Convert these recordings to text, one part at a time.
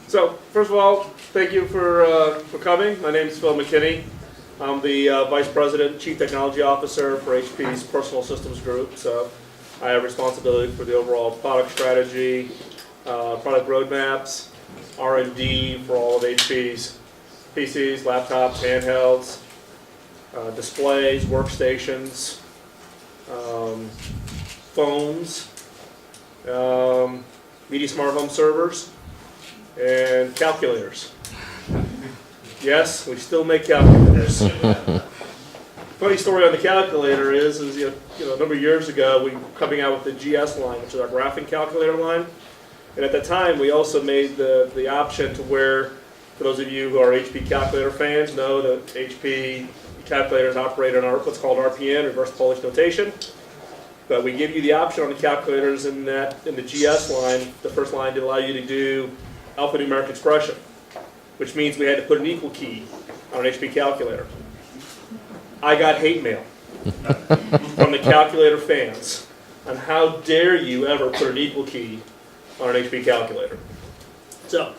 So, first of all, thank you for coming. My name is Phil McKinney. I'm the Vice President, Chief Technology Officer for HP's Personal Systems Group. So, I have responsibility for the overall product strategy, product roadmaps, R&D for all of HP's PCs, laptops, handhelds, displays, workstations, phones, media smart home servers, and calculators. Yes, we still make calculators. Funny story on the calculator is a number of years ago we were coming out with the GS line, which is our graphing calculator line. And at that time we also made the option to where, for those of you who are HP calculator fans, know that HP calculators operate on what's called RPN, reverse Polish notation. But we give you the option on the calculators in the GS line, the first line, to allow you to do alphanumeric expression, which means we had to put an equal key on an HP calculator. I got hate mail from the calculator fans on how dare you ever put an equal key on an HP calculator. So,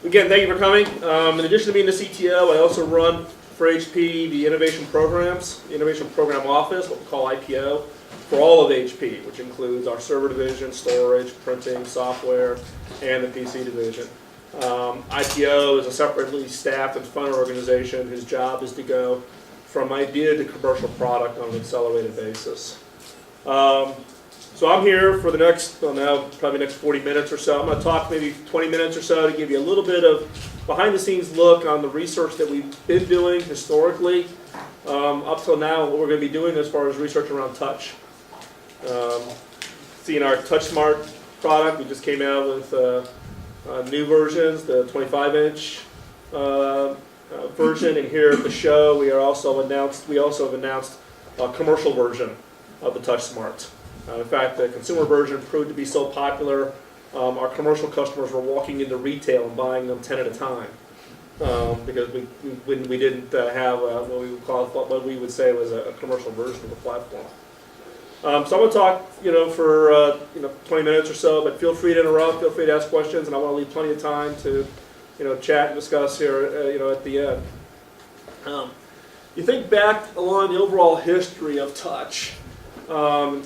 again, thank you for coming. In addition to being the CTO, I also run for HP the innovation programs, the innovation program office, what we call IPO, for all of HP, which includes our server division, storage, printing, software, and the PC division. IPO is a separately staffed and funded organization whose job is to go from idea to commercial product on an accelerated basis. So I'm here for the next, probably next 40 minutes or so. I'm going to talk maybe 20 minutes or so to give you a little bit of behind-the-scenes look on the research that we've been doing historically up till now, and what we're going to be doing as far as research around touch. Seeing our TouchSmart product, we just came out with new versions, the 25-inch version, and here at the show we also have announced a commercial version of the TouchSmart. In fact, the consumer version proved to be so popular, our commercial customers were walking into retail and buying them 10 at a time because we didn't have what we would say was a commercial version of the platform. So I'm going to talk, for 20 minutes or so, but feel free to interrupt, feel free to ask questions, and I want to leave plenty of time to, chat and discuss here, at the end. You think back along the overall history of touch,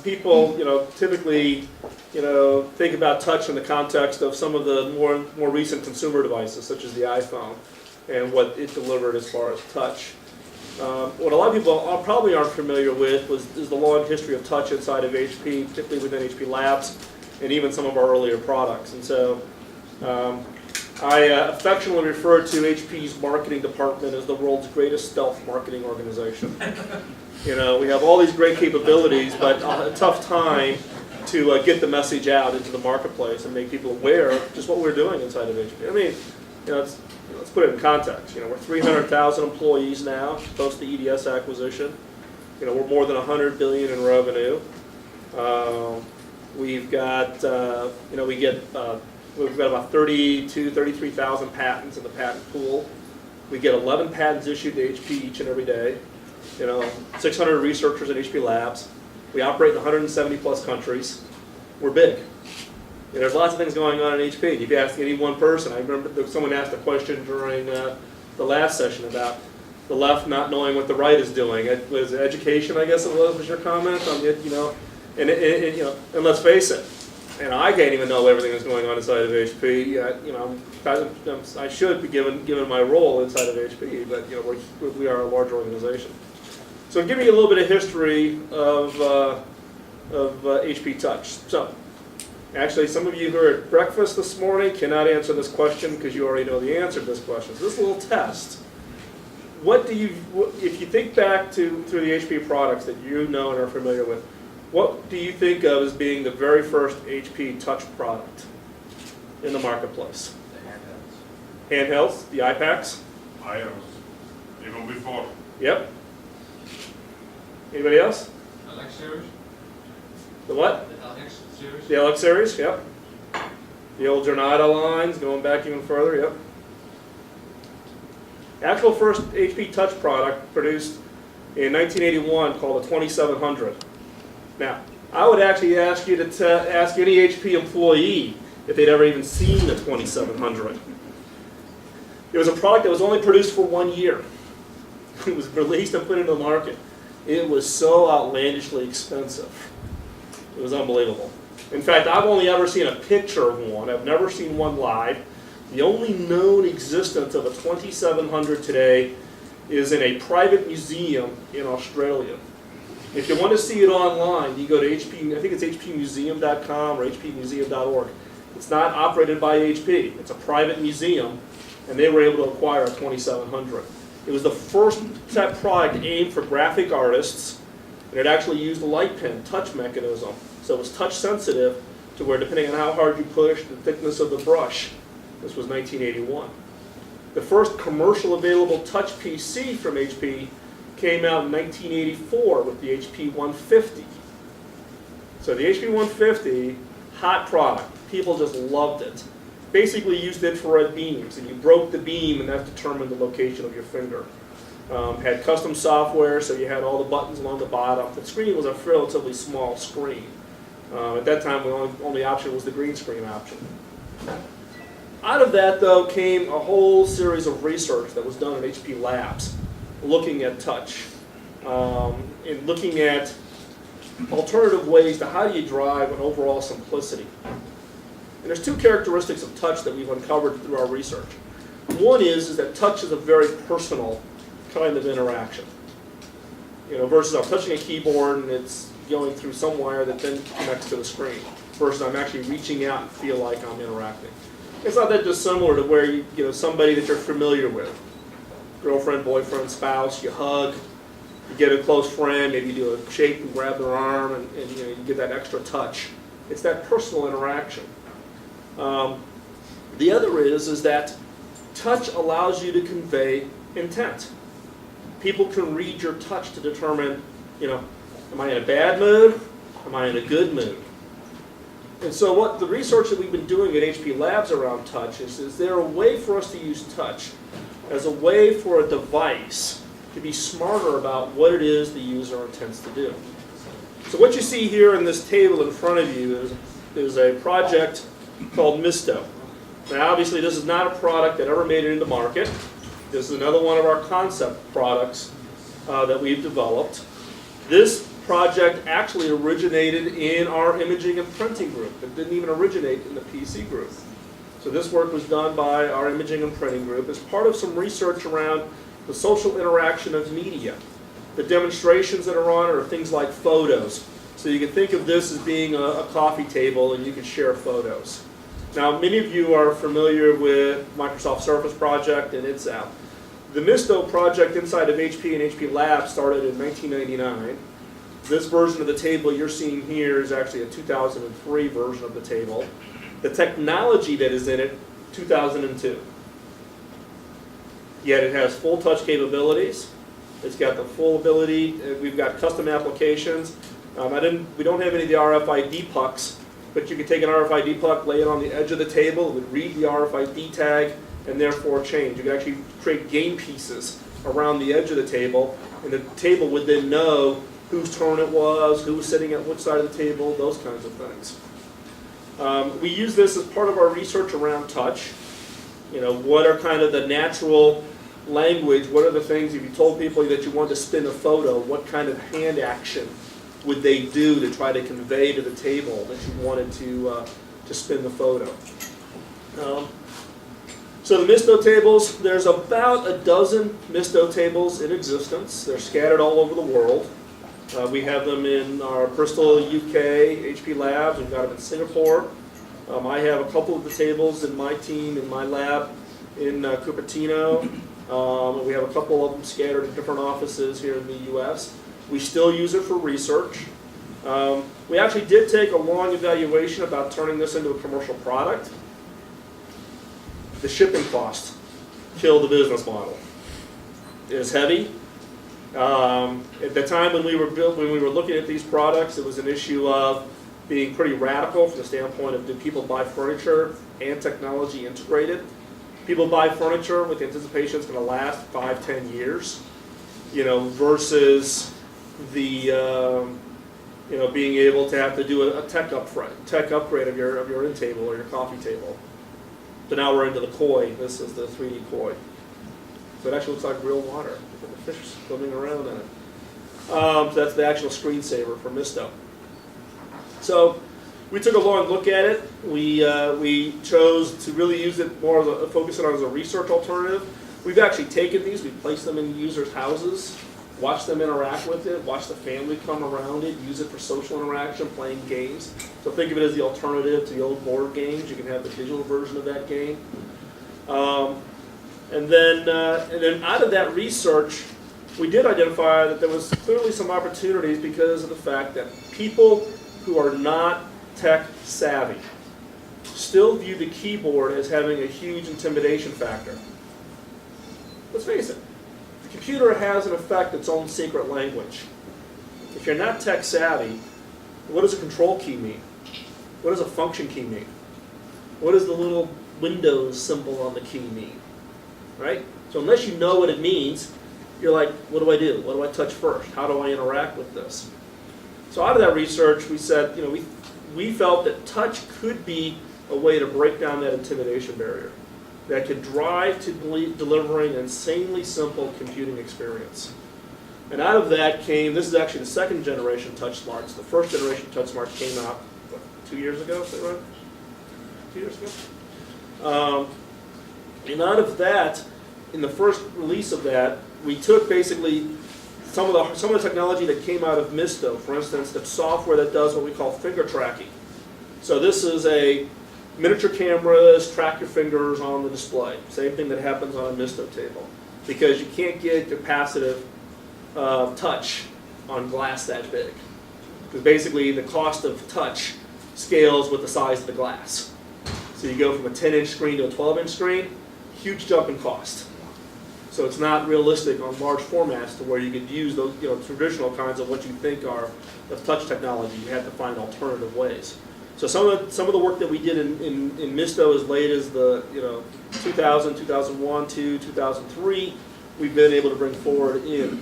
people, typically, think about touch in the context of some of the more recent consumer devices, such as the iPhone, and what it delivered as far as touch. What a lot of people probably aren't familiar with is the long history of touch inside of HP, particularly within HP Labs, and even some of our earlier products. And so I affectionately refer to HP's marketing department as the world's greatest stealth marketing organization. We have all these great capabilities, but a tough time to get the message out into the marketplace and make people aware of just what we're doing inside of HP. I mean, let's put it in context. We're 300,000 employees now, post the EDS acquisition. We're more than 100 billion in revenue. We've got, we've got about 33,000 patents in the patent pool. We get 11 patents issued to HP each and every day. 600 researchers at HP Labs. We operate in 170 plus countries. We're big. There's lots of things going on in HP. If you ask any one person, I remember someone asked a question during the last session about the left not knowing what the right is doing. It was education, I guess it was your comment on it, and let's face it, I can't even know everything that's going on inside of HP. I should be given my role inside of HP, but we are a large organization. So give me a little bit of history of HP Touch. So. Actually, some of you who are at breakfast this morning cannot answer this question because you already know the answer to this question. So this little test, if you think back through the HP products that you know and are familiar with, what do you think of as being the very first HP Touch product in the marketplace? The handhelds. Handhelds, the iPads? iOS, even before. Yep. Anybody else? LX series. The what? The LX series. The LX series, yep. The old Jornada lines, going back even further, yep. The actual first HP Touch product produced in 1981 called the 2700. Now, I would actually ask you to ask any HP employee if they'd ever even seen a 2700. It was a product that was only produced for 1 year. It was released and put into the market. It was so outlandishly expensive. It was unbelievable. In fact, I've only ever seen a picture of one. I've never seen one live. The only known existence of a 2700 today is in a private museum in Australia. If you want to see it online, you go to HP, I think it's hpmuseum.com or hpmuseum.org. It's not operated by HP. It's a private museum, and they were able to acquire a 2700. It was the first set product aimed for graphic artists, and it actually used a light pen touch mechanism. So it was touch sensitive to where, depending on how hard you push, the thickness of the brush. This was 1981. The first commercial available touch PC from HP came out in 1984 with the HP 150. So the HP 150, hot product. People just loved it. Basically used infrared beams, and you broke the beam, and that determined the location of your finger. Had custom software, so you had all the buttons along the bottom. The screen was a relatively small screen. At that time, the only option was the green screen option. Out of that, though, came a whole series of research that was done at HP Labs, looking at touch, and looking at alternative ways to how do you drive an overall simplicity. And there's two characteristics of touch that we've uncovered through our research. One is that touch is a very personal kind of interaction. Versus I'm touching a keyboard and it's going through some wire that then connects to the screen. Versus I'm actually reaching out and feel like I'm interacting. It's not that dissimilar to where somebody that you're familiar with, girlfriend, boyfriend, spouse, you hug, you get a close friend, maybe you do a shake and grab their arm, and you get that extra touch. It's that personal interaction. The other is that touch allows you to convey intent. People can read your touch to determine, am I in a bad mood? Am I in a good mood? And so what the research that we've been doing at HP Labs around touch is there a way for us to use touch as a way for a device to be smarter about what it is the user intends to do? So what you see here in this table in front of you is a project called Misto. Now obviously this is not a product that ever made it into market. This is another one of our concept products that we've developed. This project actually originated in our imaging and printing group. It didn't even originate in the PC group. So this work was done by our imaging and printing group as part of some research around the social interaction of media. The demonstrations that are on are things like photos. So you can think of this as being a coffee table and you can share photos. Now many of you are familiar with Microsoft Surface project and its app. The Misto project inside of HP and HP Labs started in 1999. This version of the table you're seeing here is actually a 2003 version of the table. The technology that is in it, 2002. Yet it has full touch capabilities. It's got the full ability. We've got custom applications. We don't have any of the RFID pucks, but you could take an RFID puck, lay it on the edge of the table, it would read the RFID tag, and therefore change. You could actually create game pieces around the edge of the table, and the table would then know whose turn it was, who was sitting at which side of the table, those kinds of things. We use this as part of our research around touch. What are kind of the natural language, what are the things, if you told people that you wanted to spin a photo, what kind of hand action would they do to try to convey to the table that you wanted to spin the photo? So the Misto tables, there's about a dozen Misto tables in existence. They're scattered all over the world. We have them in our Bristol, UK, HP Labs. We've got them in Singapore. I have a couple of the tables in my team, in my lab in Cupertino. We have a couple of them scattered in different offices here in the US. We still use it for research. We actually did take a long evaluation about turning this into a commercial product. The shipping cost killed the business model. It is heavy. At the time when we were looking at these products, it was an issue of being pretty radical from the standpoint of, do people buy furniture and technology integrated? People buy furniture with the anticipation it's going to last 5-10 years, versus the being able to have to do a tech upgrade of your end table or your coffee table. So now we're into the koi. This is the 3D koi. So it actually looks like real water. Look at the fish swimming around in it. So that's the actual screensaver for Misto. So we took a long look at it. We chose to really use it more as focus it on as a research alternative. We've actually taken these, we've placed them in users' houses, watched them interact with it, watched the family come around it, use it for social interaction, playing games. So think of it as the alternative to the old board games. You can have the digital version of that game. And then out of that research, we did identify that there was clearly some opportunities because of the fact that people who are not tech savvy still view the keyboard as having a huge intimidation factor. Let's face it, the computer has in effect its own secret language. If you're not tech savvy, what does a control key mean? What does a function key mean? What does the little Windows symbol on the key mean? Right? So unless you know what it means, you're like, what do I do? What do I touch first? How do I interact with this? So out of that research, we said, we felt that touch could be a way to break down that intimidation barrier that could drive to delivering an insanely simple computing experience. And out of that came, this is actually the second generation TouchSmarts. The first generation TouchSmart came out, what, 2 years ago, is that right? 2 years ago? And out of that, in the first release of that, we took basically some of the technology that came out of Misto, for instance, the software that does what we call finger tracking. So this is a miniature cameras, track your fingers on the display. Same thing that happens on a Misto table. Because you can't get capacitive touch on glass that big. Because basically the cost of touch scales with the size of the glass. So you go from a 10-inch screen to a 12-inch screen, huge jump in cost. So it's not realistic on large formats to where you could use those traditional kinds of what you think are the touch technology. You have to find alternative ways. So some of the work that we did in Misto as late as the 2000, 2001, 2003, we've been able to bring forward in.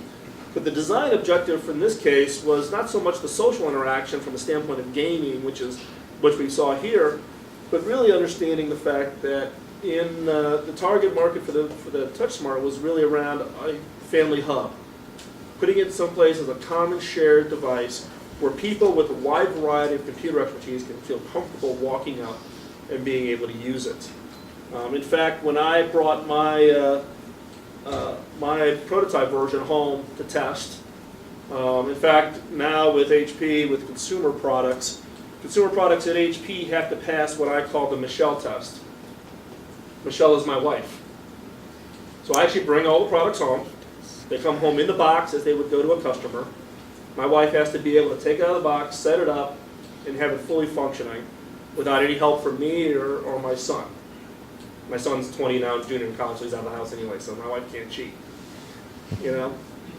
But the design objective from this case was not so much the social interaction from the standpoint of gaming, which we saw here, but really understanding the fact that in the target market for the TouchSmart was really around a family hub, putting it someplace as a common shared device where people with a wide variety of computer expertise can feel comfortable walking out and being able to use it. In fact, when I brought my my prototype version home to test, in fact, now with HP, with consumer products at HP have to pass what I call the Michelle test. Michelle is my wife. So I actually bring all the products home. They come home in the box as they would go to a customer. My wife has to be able to take it out of the box, set it up, and have it fully functioning without any help from me or my son. My son's 20 now, junior in college, so he's out of the house anyway, so my wife can't cheat.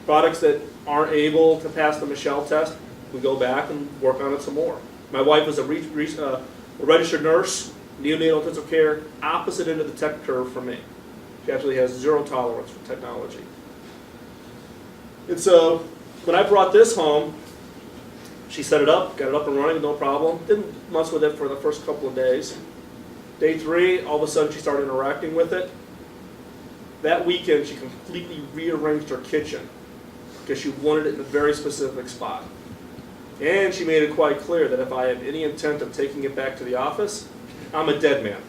Products that aren't able to pass the Michelle test, we go back and work on it some more. My wife was a registered nurse, neonatal intensive care, opposite end of the tech curve from me. She actually has zero tolerance for technology. And so when I brought this home, she set it up, got it up and running, no problem. Didn't mess with it for the first couple of days. Day 3, all of a sudden she started interacting with it. That weekend she completely rearranged her kitchen because she wanted it in a very specific spot. And she made it quite clear that if I have any intent of taking it back to the office, I'm a dead man.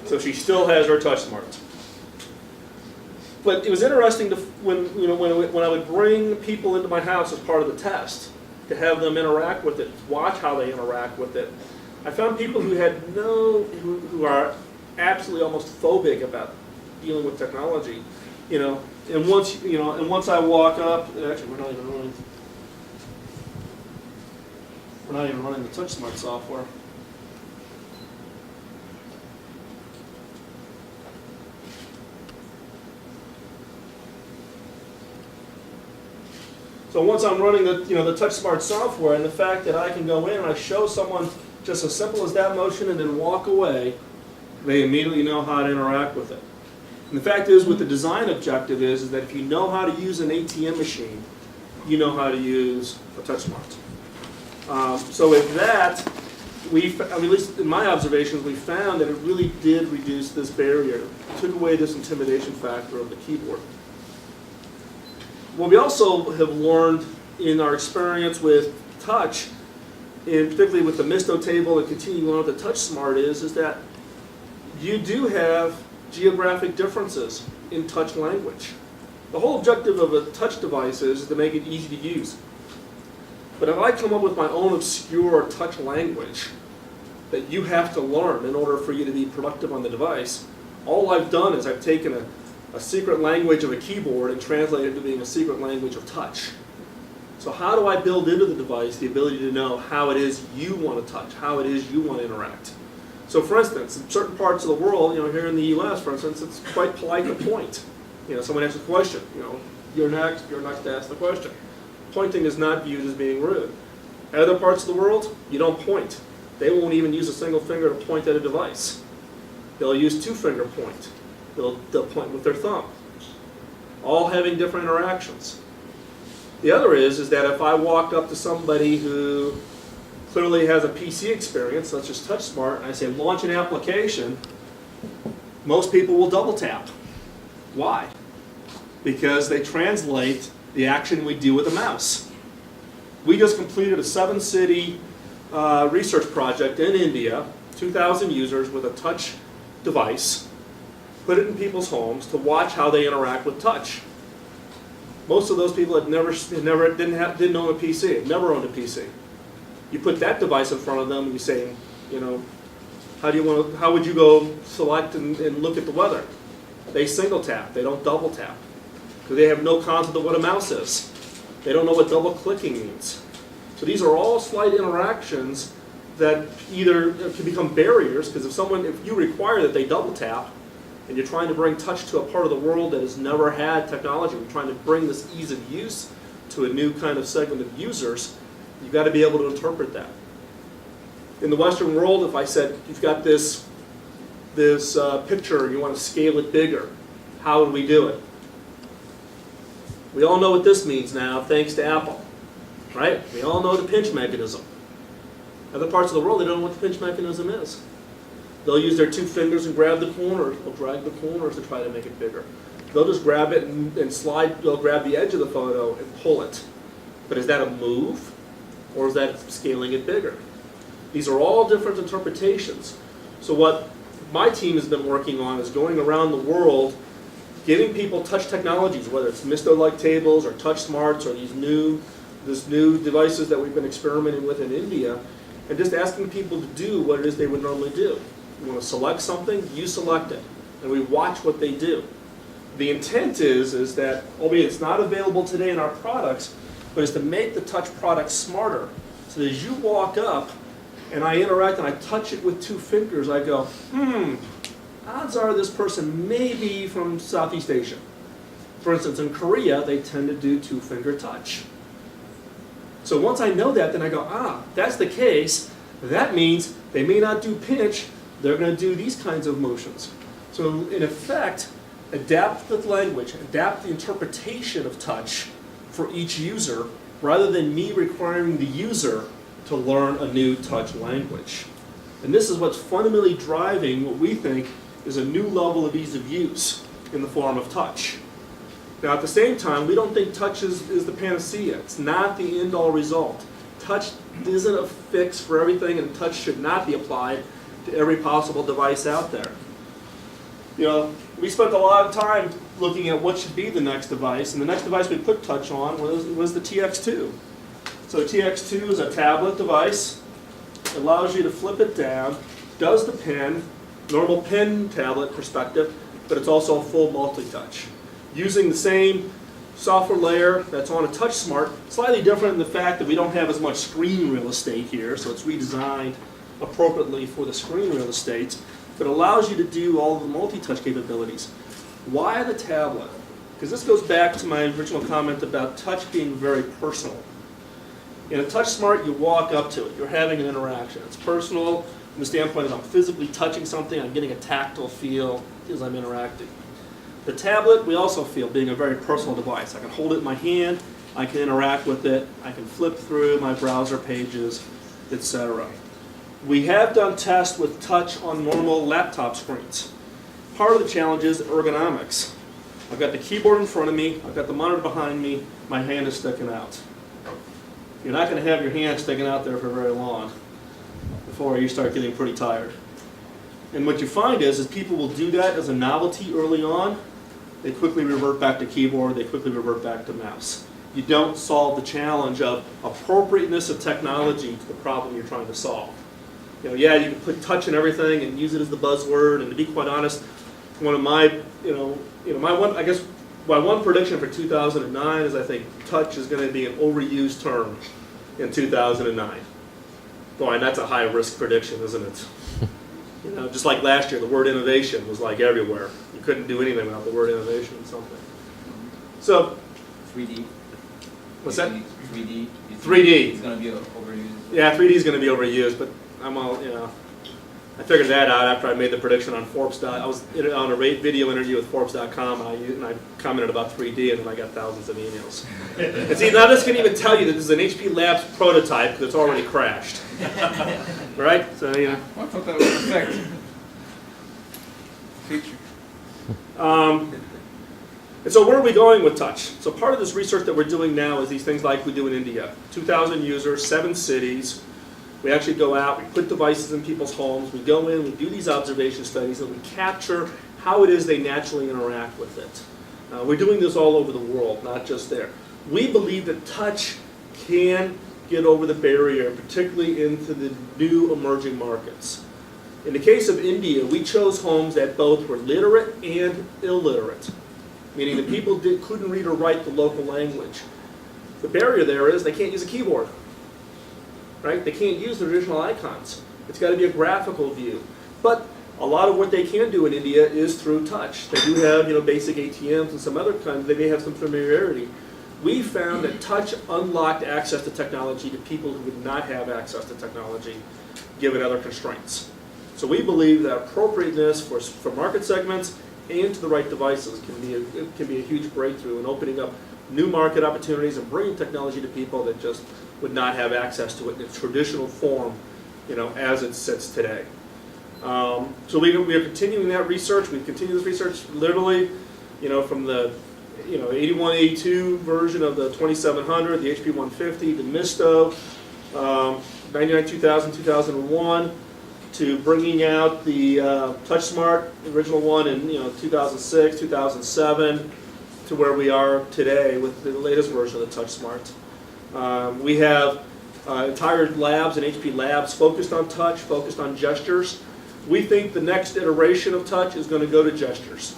So she still has her TouchSmart. But it was interesting to, when I would bring people into my house as part of the test, to have them interact with it, watch how they interact with it. I found people who who are absolutely almost phobic about dealing with technology, and once I walk up, actually we're not even running the TouchSmart software. So once I'm running the TouchSmart software, and the fact that I can go in and I show someone just as simple as that motion and then walk away, they immediately know how to interact with it. And the fact is, with the design objective is that if you know how to use an ATM machine, you know how to use a TouchSmart. So with that, at least in my observations, we found that it really did reduce this barrier. It took away this intimidation factor of the keyboard. What we also have learned in our experience with touch, and particularly with the Misto table and continuing on with the TouchSmart is that you do have geographic differences in touch language. The whole objective of a touch device is to make it easy to use. But if I come up with my own obscure touch language that you have to learn in order for you to be productive on the device, all I've done is I've taken a secret language of a keyboard and translated it to being a secret language of touch. So how do I build into the device the ability to know how it is you want to touch, how it is you want to interact? So for instance, in certain parts of the world, here in the US, for instance, it's quite polite to point. Someone asks a question, you're next to ask the question. Pointing is not viewed as being rude. In other parts of the world, you don't point. They won't even use a single finger to point at a device. They'll use two-finger point. They'll point with their thumb. All having different interactions. The other is that if I walk up to somebody who clearly has a PC experience, such as TouchSmart, and I say launch an application, most people will double tap. Why? Because they translate the action we do with a mouse. We just completed a 7-city research project in India, 2,000 users with a touch device, put it in people's homes to watch how they interact with touch. Most of those people didn't own a PC, had never owned a PC. You put that device in front of them and you say, how would you go select and look at the weather? They single tap, they don't double tap, because they have no concept of what a mouse is. They don't know what double clicking means. So these are all slight interactions that either can become barriers, because if you require that they double tap, and you're trying to bring touch to a part of the world that has never had technology, we're trying to bring this ease of use to a new kind of segment of users, you've got to be able to interpret that. In the Western world, if I said, you've got this picture, you want to scale it bigger, how would we do it? We all know what this means now, thanks to Apple, right? We all know the pinch mechanism. Other parts of the world, they don't know what the pinch mechanism is. They'll use their two fingers and grab the corners. They'll drag the corners to try to make it bigger. They'll just grab it and slide, they'll grab the edge of the photo and pull it. But is that a move, or is that scaling it bigger? These are all different interpretations. So what my team has been working on is going around the world, giving people touch technologies, whether it's Misto-like tables or TouchSmarts or these new devices that we've been experimenting with in India, and just asking people to do what it is they would normally do. You want to select something, you select it, and we watch what they do. The intent is that, albeit it's not available today in our products, but is to make the touch product smarter. So that as you walk up and I interact and I touch it with two fingers, I go, odds are this person may be from Southeast Asia. For instance, in Korea, they tend to do two-finger touch. So once I know that, then I go, that's the case. That means they may not do pinch, they're going to do these kinds of motions. So in effect, adapt the language, adapt the interpretation of touch for each user, rather than me requiring the user to learn a new touch language. And this is what's fundamentally driving what we think is a new level of ease of use in the form of touch. Now at the same time, we don't think touch is the panacea. It's not the end-all result. Touch isn't a fix for everything, and touch should not be applied to every possible device out there. We spent a lot of time looking at what should be the next device, and the next device we put touch on was the TX2. So TX2 is a tablet device. It allows you to flip it down, does the pen, normal pen tablet perspective, but it's also a full multi-touch. Using the same software layer that's on a TouchSmart, slightly different in the fact that we don't have as much screen real estate here, so it's redesigned appropriately for the screen real estate, but allows you to do all of the multi-touch capabilities. Why the tablet? Because this goes back to my original comment about touch being very personal. In a TouchSmart, you walk up to it. You're having an interaction. It's personal from the standpoint that I'm physically touching something. I'm getting a tactile feel as I'm interacting. The tablet, we also feel being a very personal device. I can hold it in my hand, I can interact with it, I can flip through my browser pages, etc. We have done tests with touch on normal laptop screens. Part of the challenge is ergonomics. I've got the keyboard in front of me, I've got the monitor behind me, my hand is sticking out. You're not going to have your hand sticking out there for very long before you start getting pretty tired. And what you find is people will do that as a novelty early on. They quickly revert back to keyboard, they quickly revert back to mouse. You don't solve the challenge of appropriateness of technology to the problem you're trying to solve. You know, yeah, you can put touch in everything and use it as the buzzword, and to be quite honest, one of my, my one prediction for 2009 is I think touch is going to be an overused term in 2009. Boy, and that's a high-risk prediction, isn't it? You know, just like last year, the word innovation was like everywhere. You couldn't do anything without the word innovation or something. So, 3D. what's that? 3D. 3D. It's going to be overused. Yeah, 3D is going to be overused, but I'm all, you know, I figured that out after I made the prediction on Forbes. I was on a video interview with Forbes.com, and I commented about 3D, and then I got thousands of emails. And see, now this can even tell you that this is an HP Labs prototype because it's already crashed. Right? So, you know. I thought that was an effect. Feature. And so where are we going with touch? So part of this research that we're doing now is these things like we do in India. 2,000 users, 7 cities. We actually go out, we put devices in people's homes, we go in, we do these observation studies, and we capture how it is they naturally interact with it. We're doing this all over the world, not just there. We believe that touch can get over the barrier, particularly into the new emerging markets. In the case of India, we chose homes that both were literate and illiterate, meaning that people couldn't read or write the local language. The barrier there is they can't use a keyboard. Right? They can't use the traditional icons. It's got to be a graphical view. But a lot of what they can do in India is through touch. They do have, you know, basic ATMs and some other kinds. They may have some familiarity. We found that touch unlocked access to technology to people who would not have access to technology, given other constraints. So we believe that appropriateness for market segments and to the right devices can be a huge breakthrough in opening up new market opportunities and bringing technology to people that just would not have access to it in its traditional form, you know, as it sits today. So we are continuing that research. We continue this research literally, you know, from the 81, 82 version of the 2700, the HP 150, the Misto, 99, 2000, 2001, to bringing out the TouchSmart, the original one in 2006, 2007, to where we are today with the latest version of the TouchSmart. We have entire labs and HP labs focused on touch, focused on gestures. We think the next iteration of touch is going to go to gestures.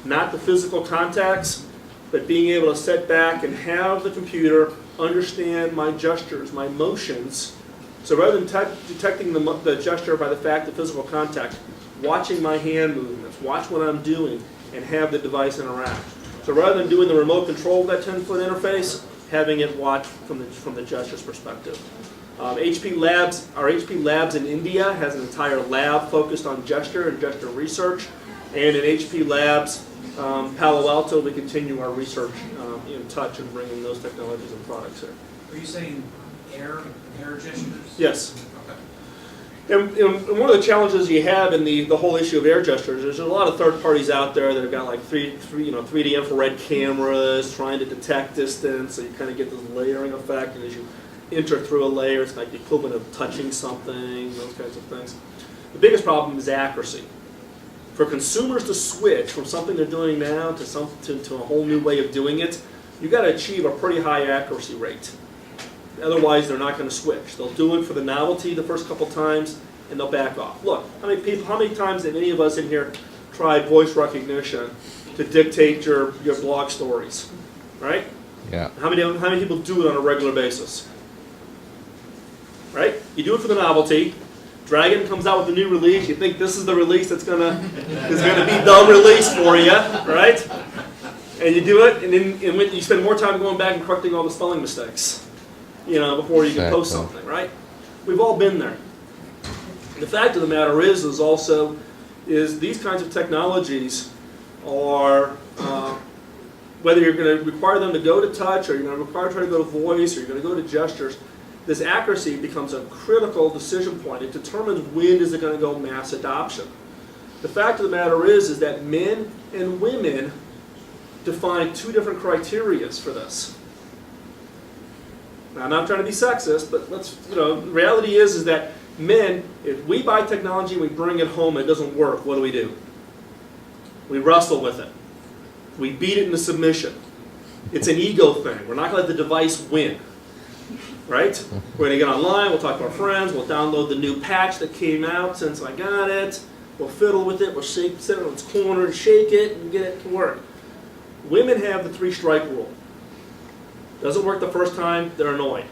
Not the physical contacts, but being able to sit back and have the computer understand my gestures, my motions. So rather than detecting the gesture by the fact of physical contact, watching my hand movements, watch what I'm doing, and have the device interact. So rather than doing the remote control of that 10-foot interface, having it watch from the gestures perspective. Our HP Labs in India has an entire lab focused on gesture and gesture research. And in HP Labs Palo Alto, we continue our research in touch and bringing those technologies and products here. Are you saying air gestures? Yes. Okay. And one of the challenges you have in the whole issue of air gestures is there's a lot of third parties out there that have got like 3D infrared cameras trying to detect distance, so you kind of get this layering effect, and as you enter through a layer, it's like the equivalent of touching something, those kinds of things. The biggest problem is accuracy. For consumers to switch from something they're doing now to a whole new way of doing it, you've got to achieve a pretty high accuracy rate. Otherwise, they're not going to switch. They'll do it for the novelty the first couple times, and they'll back off. Look, how many times have any of us in here tried voice recognition to dictate your blog stories, right? Yeah. How many people do it on a regular basis? Right? You do it for the novelty. Dragon comes out with a new release. You think this is the release that's gonna be the release for you, right? And you do it, and then you spend more time going back and correcting all the spelling mistakes, before you can post something, right? We've all been there. The fact of the matter is these kinds of technologies are whether you're going to require them to go to touch, or you're going to require them to go to voice, or you're going to go to gestures, this accuracy becomes a critical decision point. It determines when is it going to go mass adoption. The fact of the matter is that men and women define two different criteria for this. Now, I'm not trying to be sexist, but the reality is that men, if we buy technology, we bring it home, it doesn't work, what do? We wrestle with it. We beat it into submission. It's an ego thing. We're not going to let the device win. Right? We're going to get online, we'll talk to our friends, we'll download the new patch that came out since I got it, we'll fiddle with it, we'll sit it on its corner and shake it and get it to work. Women have the 3-strike rule. Doesn't work the first time, they're annoyed.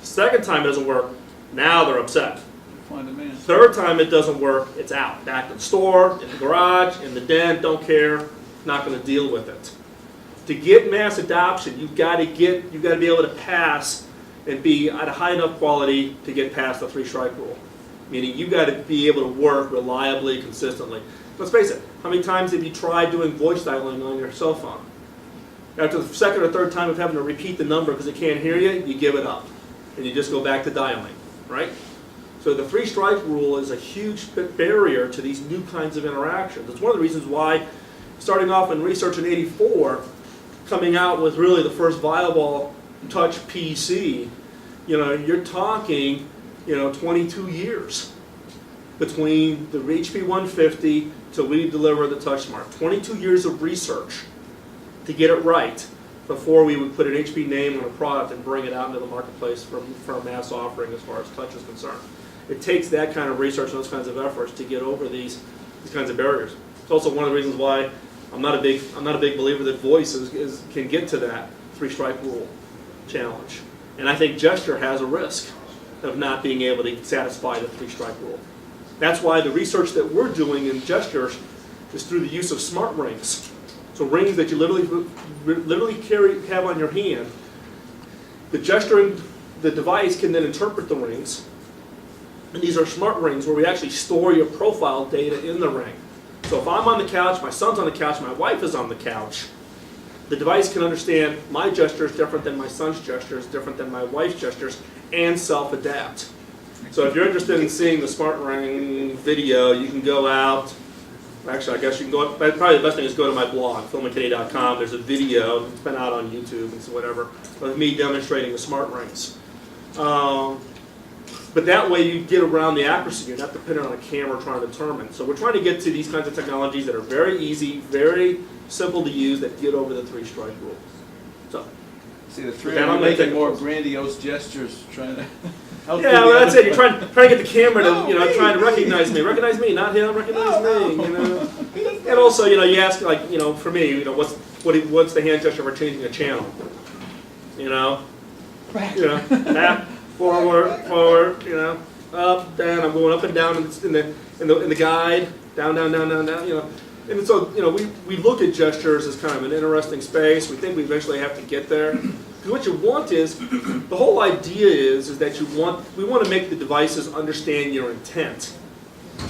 Second time it doesn't work, now they're upset. Third time it doesn't work, it's out. Back in the store, in the garage, in the den, don't care, not going to deal with it. To get mass adoption, you've got to be able to pass and be at a high enough quality to get past the 3-strike rule. Meaning you've got to be able to work reliably, consistently. Let's face it, how many times have you tried doing voice dialing on your cell phone? After the second or third time of having to repeat the number because it can't hear you, you give it up. And you just go back to dialing, right? So the 3-strike rule is a huge barrier to these new kinds of interactions. It's one of the reasons why, starting off in research in '84, coming out with really the first viable touch PC, you're talking, 22 years between the HP 150 till we deliver the TouchSmart. 22 years of research to get it right before we would put an HP name on a product and bring it out into the marketplace for a mass offering as far as touch is concerned. It takes that kind of research and those kinds of efforts to get over these kinds of barriers. It's also one of the reasons why I'm not a big believer that voice can get to that 3-strike rule challenge. And I think gesture has a risk of not being able to satisfy the 3-strike rule. That's why the research that we're doing in gestures is through the use of smart rings. So rings that you literally have on your hand. The device can then interpret the rings. And these are smart rings where we actually store your profile data in the ring. So if I'm on the couch, my son's on the couch, my wife is on the couch, the device can understand my gestures different than my son's gestures, different than my wife's gestures, and self-adapt. So if you're interested in seeing the smart ring video, you can go out. Actually, I guess you can go, probably the best thing is go to my blog, philmckinney.com. There's a video, it's been out on YouTube and so whatever, of me demonstrating the smart rings. But that way you get around the accuracy. You're not dependent on a camera trying to determine. So we're trying to get to these kinds of technologies that are very easy, very simple to use, that get over the 3-strike rule. So, see, the three are making more grandiose gestures, trying to help. Yeah, well, that's it. You're trying to get the camera to, trying to recognize me, not him, recognize me. And also, you ask, for me, what's the hand gesture for changing a channel? Back, forward, up, down. I'm going up and down in the guide, down. And so, we look at gestures as kind of an interesting space. We think we eventually have to get there. Because what you want is, the whole idea is that we want to make the devices understand your intent.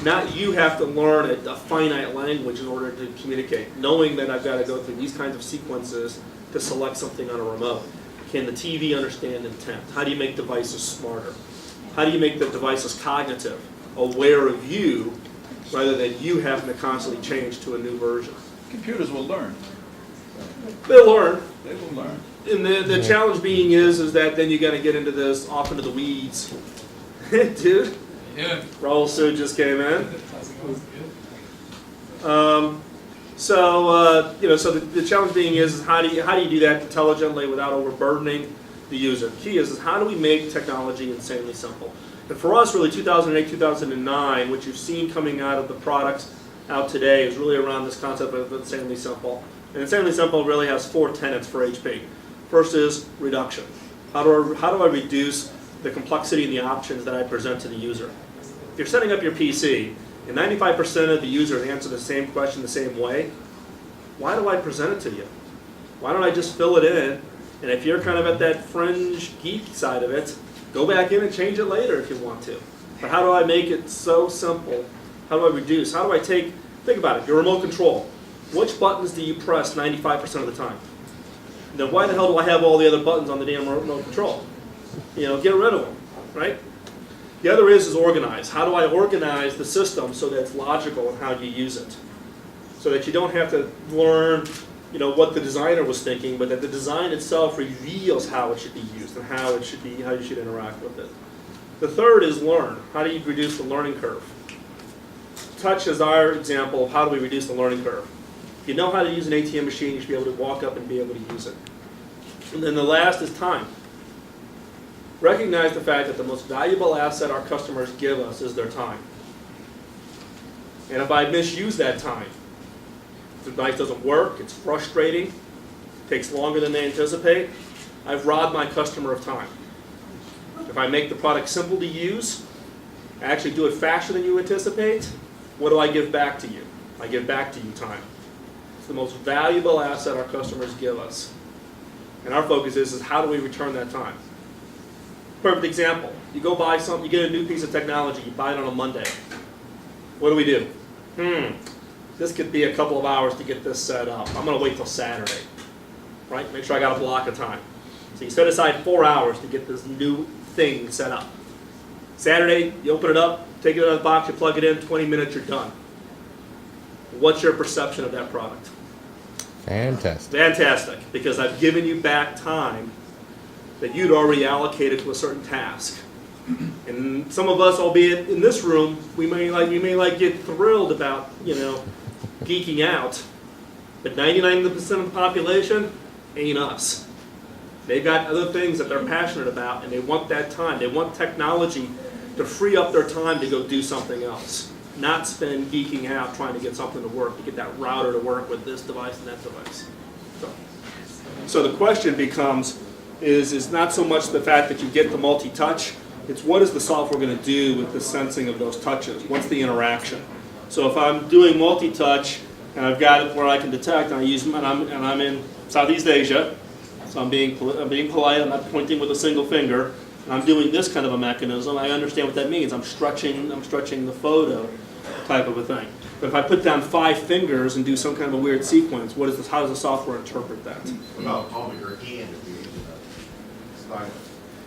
Not you have to learn a finite language in order to communicate, knowing that I've got to go through these kinds of sequences to select something on a remote. Can the TV understand intent? How do you make devices smarter? How do you make the devices cognitive, aware of you, rather than you having to constantly change to a new version? Computers will learn. They'll learn. They will learn. And the challenge being is that then you got to get into this, off into the weeds. Dude. Yeah. Raul Sue just came in. So the challenge being is how do you do that intelligently without overburdening the user? The key is how do we make technology insanely simple? And for us, really, 2008, 2009, what you've seen coming out of the products out today is really around this concept of insanely simple. And insanely simple really has 4 tenets for HP. First is reduction. How do I reduce the complexity and the options that I present to the user? If you're setting up your PC, and 95% of the users answer the same question the same way, why do I present it to you? Why don't I just fill it in? And if you're kind of at that fringe geek side of it, go back in and change it later if you want to. But how do I make it so simple? How do I reduce? How do I think about it, your remote control. Which buttons do you press 95% of the time? then why the hell do I have all the other buttons on the damn remote control? Get rid of them, right? The other is organize. How do I organize the system so that it's logical in how you use it? So that you don't have to learn, what the designer was thinking, but that the design itself reveals how it should be used and how you should interact with it. The third is learn. How do you reduce the learning curve? Touch is our example of how do we reduce the learning curve. If you know how to use an ATM machine, you should be able to walk up and be able to use it. And then the last is time. Recognize the fact that the most valuable asset our customers give us is their time. And if I misuse that time, if the device doesn't work, it's frustrating, takes longer than they anticipate, I've robbed my customer of time. If I make the product simple to use, I actually do it faster than you anticipate, what do I give back to you? I give back to you time. It's the most valuable asset our customers give us. And our focus is how do we return that time? Perfect example. You go buy something, you get a new piece of technology, you buy it on a Monday. What do? This could be a couple of hours to get this set up. I'm going to wait till Saturday, right? Make sure I got a block of time. So you set aside 4 hours to get this new thing set up. Saturday, you open it up, take it out of the box, you plug it in, 20 minutes, you're done. What's your perception of that product? Fantastic. Fantastic, because I've given you back time that you'd already allocated to a certain task. And some of us, albeit in this room, we may get thrilled about, geeking out, but 99% of the population ain't us. They've got other things that they're passionate about, and they want that time. They want technology to free up their time to go do something else, not spend geeking out trying to get something to work, to get that router to work with this device and that device. So the question becomes, is not so much the fact that you get the multi-touch, it's what is the software going to do with the sensing of those touches? What's the interaction? So if I'm doing multi-touch and I've got it where I can detect, and I'm in Southeast Asia, so I'm being polite, I'm not pointing with a single finger, and I'm doing this kind of a mechanism, I understand what that means. I'm stretching the photo type of a thing. But if I put down 5 fingers and do some kind of a weird sequence, how does the software interpret that? What about palming your hand if you're using a stylus?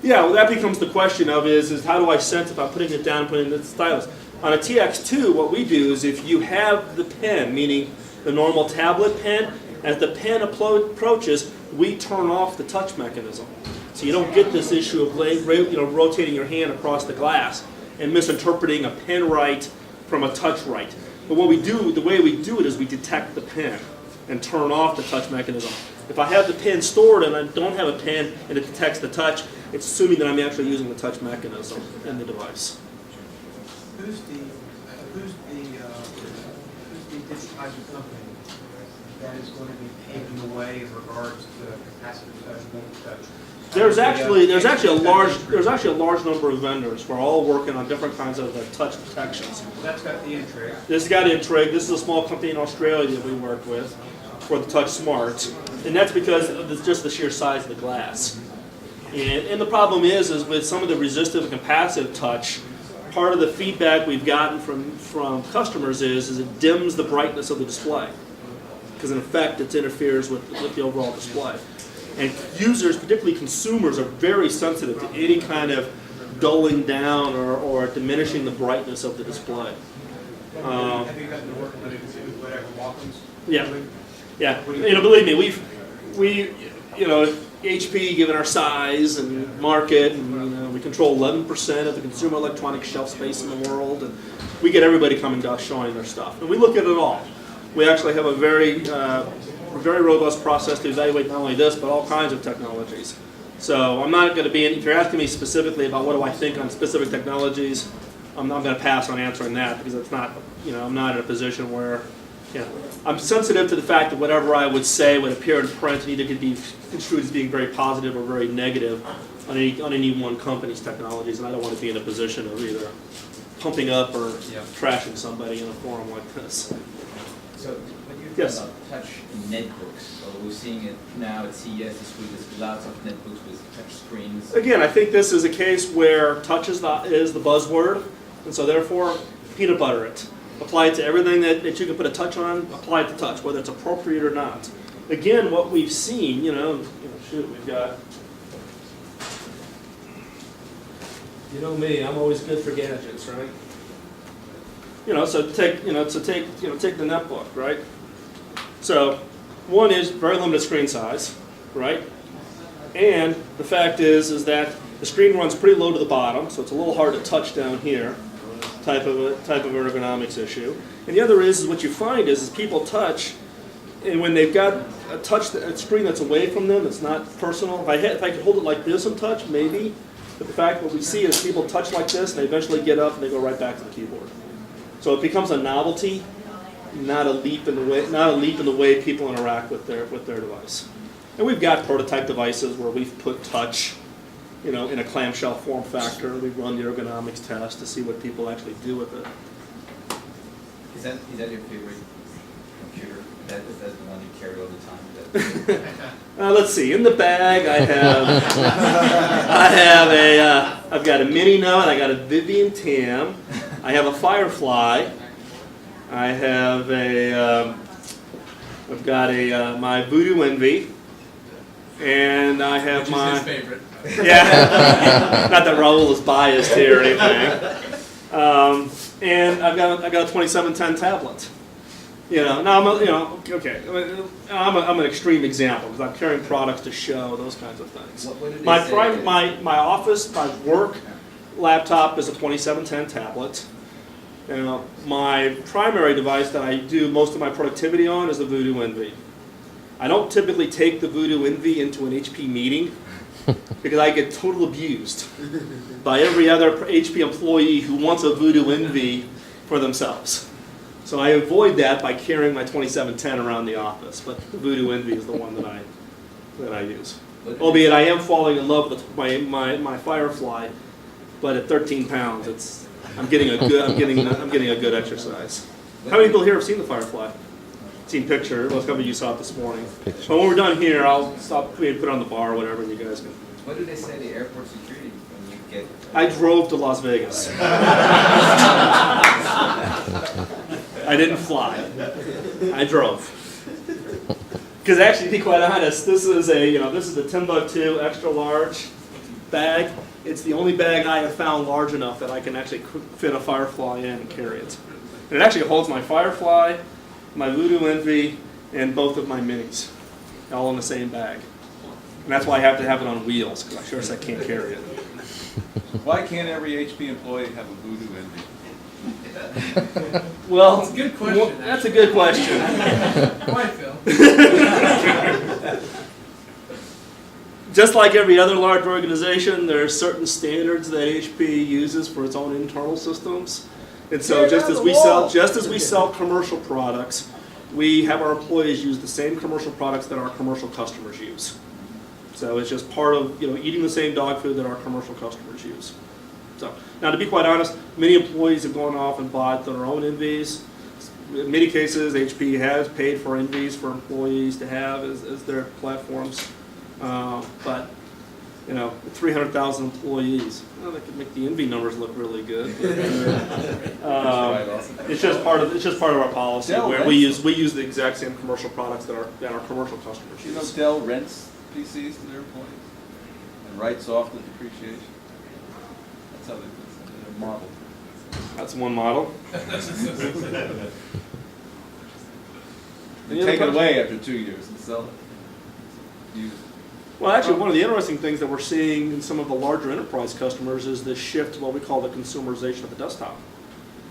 Yeah, well, that becomes the question of is how do I sense if I'm putting it down, putting it in the stylus? On a TX2, what we do is if you have the pen, meaning the normal tablet pen, as the pen approaches, we turn off the touch mechanism. So you don't get this issue of rotating your hand across the glass and misinterpreting a pen write from a touch write. But what we do, the way we do it is we detect the pen and turn off the touch mechanism. If I have the pen stored and I don't have a pen and it detects the touch, it's assuming that I'm actually using the touch mechanism in the device. Who's the digitizer company that is going to be paving the way in regards to capacitive touch, multi-touch? There's actually a large number of vendors who are all working on different kinds of touch detections. Well, that's got the Intrig. This has got Intrig. This is a small company in Australia that we work with for the TouchSmart, and that's because of just the sheer size of the glass. And the problem is with some of the resistive and capacitive touch, part of the feedback we've gotten from customers is it dims the brightness of the display, because in effect it interferes with the overall display. And users, particularly consumers, are very sensitive to any kind of dulling down or diminishing the brightness of the display. Have you gotten to work with whatever Walkman's? Yeah. Believe me, HP, given our size and market, and we control 11% of the consumer electronic shelf space in the world, and we get everybody coming to us showing their stuff. And we look at it all. We actually have a very robust process to evaluate not only this, but all kinds of technologies. So I'm not going to be, if you're asking me specifically about what do I think on specific technologies, I'm not going to pass on answering that because it's not, I'm not in a position where, I'm sensitive to the fact that whatever I would say would appear in print and either could be construed as being very positive or very negative on any one company's technologies, and I don't want to be in a position of either pumping up or trashing somebody in a forum like this. So when you Yes. talk about touch netbooks, so we're seeing it now at CES this week, there's lots of netbooks with touch screens. Again, I think this is a case where touch is the buzzword, and so therefore peanut butter it. Apply it to everything that you can put a touch on, apply it to touch, whether it's appropriate or not. again, what we've seen, shoot, we've got, you know me, I'm always good for gadgets, right? So take the netbook, right? So one is very limited screen size, right? And the fact is that the screen runs pretty low to the bottom, so it's a little hard to touch down here, type of ergonomics issue. And the other is what you find is people touch, and when they've got a screen that's away from them, it's not personal. If I could hold it like this and touch, maybe. But the fact what we see is people touch like this, and they eventually get up and they go right back to the keyboard. So it becomes a novelty, not a leap in the way people interact with their device. And we've got prototype devices where we've put touch, in a clamshell form factor. We run the ergonomics test to see what people actually do with it. Is that your favorite computer? Is that the one you carry all the time? Let's see. In the bag, I've got a Mini Note. I got a Vivian Tam. I have a Firefly. I have my Voodoo Envy, and I have Which is his favorite. Yeah. Not that Raul is biased here or anything. And I've got a 2710 tablet. Now I'm an extreme example because I'm carrying products to show those kinds of things. What did My they say? my office, my work laptop is a 2710 tablet. My primary device that I do most of my productivity on is the Voodoo Envy. I don't typically take the Voodoo Envy into an HP meeting because I get totally abused by every other HP employee who wants a Voodoo Envy for themselves. So I avoid that by carrying my 2710 around the office, but the Voodoo Envy is the one that I use. Albeit I am falling in love with my Firefly, but at 13 pounds, I'm getting a good exercise. How many people here have seen the Firefly? Seen picture? Well, a couple of you saw it this morning. But when we're done here, I'll stop, put it on the bar or whatever, and you guys can. What do they say the airport security when you get? I drove to Las Vegas. I didn't fly. I drove. Because actually, to be quite honest, this is the Timbuktu extra large bag. It's the only bag I have found large enough that I can actually fit a Firefly in and carry it. And it actually holds my Firefly, my Voodoo Envy, and both of my minis, all in the same bag. And that's why I have to have it on wheels, because I sure as I can't carry it. Why can't every HP employee have a Voodoo Envy? Well, That's a good question, That's a good question. Why, Phil? Just like every other large organization, there are certain standards that HP uses for its own internal systems. And so just as we sell commercial products, we have our employees use the same commercial products that our commercial customers use. So it's just part of eating the same dog food that our commercial customers use. So now, to be quite honest, many employees have gone off and bought their own Envies. In many cases, HP has paid for Envies for employees to have as their platforms. But 300,000 employees, that could make the Envy numbers look really good. It's just part of our policy where we use the exact same commercial products that our commercial customers use. Dell rents PCs to their employees and writes off the depreciation. That's how they're modeled. That's one model. They take it away after 2 years and sell it. Use it. Well, actually, one of the interesting things that we're seeing in some of the larger enterprise customers is this shift to what we call the consumerization of the desktop,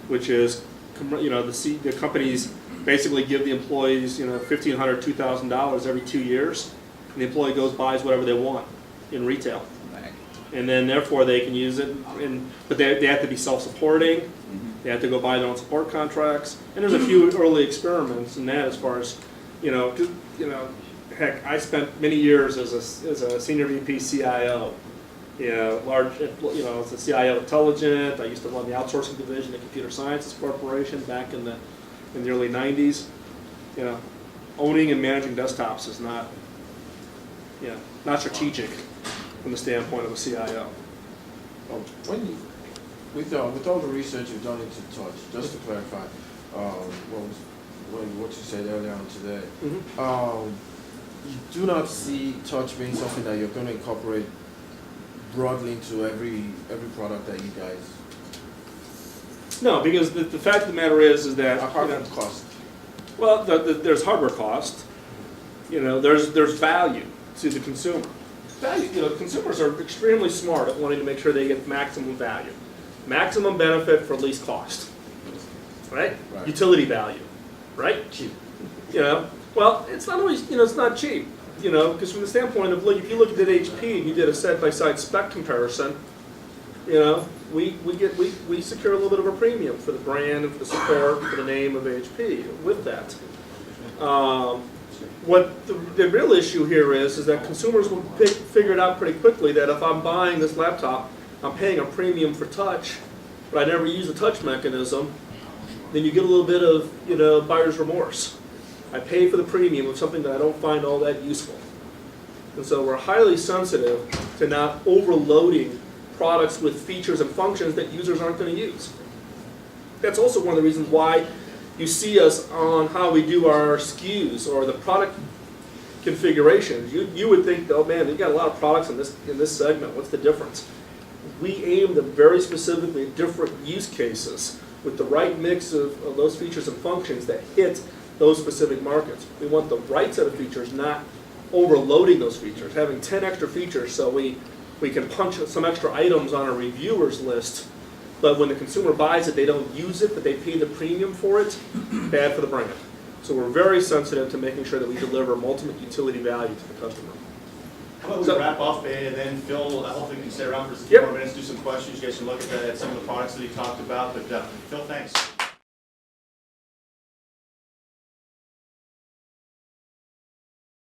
which is, the companies basically give the employees, $1,500, $2,000 every 2 years, and the employee goes buys whatever they want in retail, and then therefore they can use it. But they have to be self-supporting. They have to go buy their own support contracts, and there's a few early experiments in that as far as, heck, I spent many years as a senior VP CIO. Large, as a CIO at Intelligent. I used to run the outsourcing division at Computer Sciences Corporation back in the early 90s. Owning and managing desktops is not strategic from the standpoint of a CIO. With all the research you've done into touch, just to clarify, what you said earlier on today, you do not see touch being something that you're going to incorporate broadly into every product that you guys, No, because the fact of the matter is that, apart you know, from cost. well, there's hardware cost, you know, there's value to the consumer. Value, you know, consumers are extremely smart at wanting to make sure they get maximum value. Maximum benefit for least cost, right? Right. Utility value, right? Cheap. You know, well, it's not always, you know, it's not cheap, you know, because from the standpoint of, look, if you looked at HP and you did a side-by-side spec comparison, you know, we secure a little bit of a premium for the brand and for the support, for the name of HP with that. What the real issue here is that consumers will figure it out pretty quickly that if I'm buying this laptop, I'm paying a premium for touch, but I never use the touch mechanism, then you get a little bit of, you know, buyer's remorse. I pay for the premium of something that I don't find all that useful. And so we're highly sensitive to not overloading products with features and functions that users aren't going to use. That's also one of the reasons why you see us on how we do our SKUs or the product configurations. You would think, oh man, they've got a lot of products in this segment. What's the difference? We aim them very specifically at different use cases with the right mix of those features and functions that hit those specific markets. We want the right set of features, not overloading those features, having 10 extra features so we can punch some extra items on a reviewer's list, but when the consumer buys it, they don't use it, but they pay the premium for it, bad for the brand. So we're very sensitive to making sure that we deliver ultimate utility value to the customer. How about we So- wrap up and then Phil, hopefully we can stay around for a few Yep. more minutes, do some questions, you guys can look at some of the products that he talked about, but Phil, thanks.